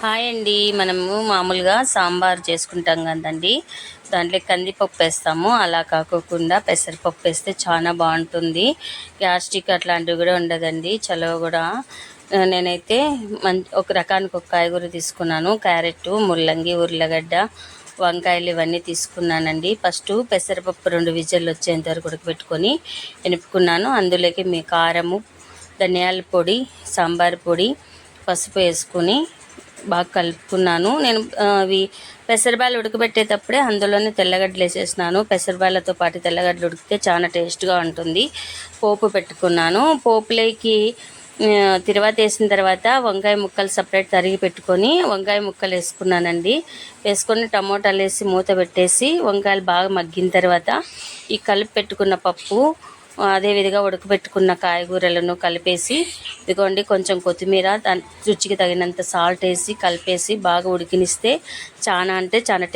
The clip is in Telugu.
హాయ్ అండి. మనము మామూలుగా సాంబార్ చేసుకుంటాం కదండి, దాంట్లో కందిపప్పు వేస్తాము. అలా కాకోకుండా పెసరపప్పు వేస్తే చాలా బాగుంటుంది. గ్యాస్ట్రిక్ అట్లాంటివి కూడా ఉండదండి, చలవ కూడా. నేనైతే ఒక రకానికి ఒక కాయగూర తీసుకున్నాను. క్యారెట్, ముల్లంగి, ఉర్లగడ్డ, వంకాయలు ఇవన్నీ తీసుకున్నానండి. ఫస్ట్ పెసరపప్పు 2 విజిల్లు వచ్చేంత వరకు ఉడకబెట్టుకొని ఎనుపుకున్నాను. అందులోకి మీ కారము, ధనియాల పొడి, సాంబార్ పొడి, పసుపు వేసుకుని బాగా కలుపుకున్నాను. నేను అవి పెసరబాయలు ఉడకబెట్టేటప్పుడే అందులోనే తెల్లగడ్డలు వేసేసినాను. పెసరబాయలతో పాటు తెల్లగడ్డలు ఉడికితే చాలా టేస్ట్గా ఉంటుంది. పోపు పెట్టుకున్నాను. పోపులోకి తిరువాత వేసిన తర్వాత వంకాయ ముక్కలు సపరేట్ తరిగి పెట్టుకొని వంకాయ ముక్కలు వేసుకున్నానండి. వేసుకొని టమోటాలు వేసి మూత పెట్టేసి వంకాయలు బాగా మగ్గిన తర్వాత ఈ కలిపి పెట్టుకున్న పప్పు, అదేవిధంగా ఉడకబెట్టుకున్న కాయగూరలను కలిపేసి, ఇదిగోండి కొంచెం కొత్తిమీర, రుచికి తగినంత సాల్ట్ వేసి కలిపేసి బాగా ఉడికినిస్తే చాలా అంటే చాలా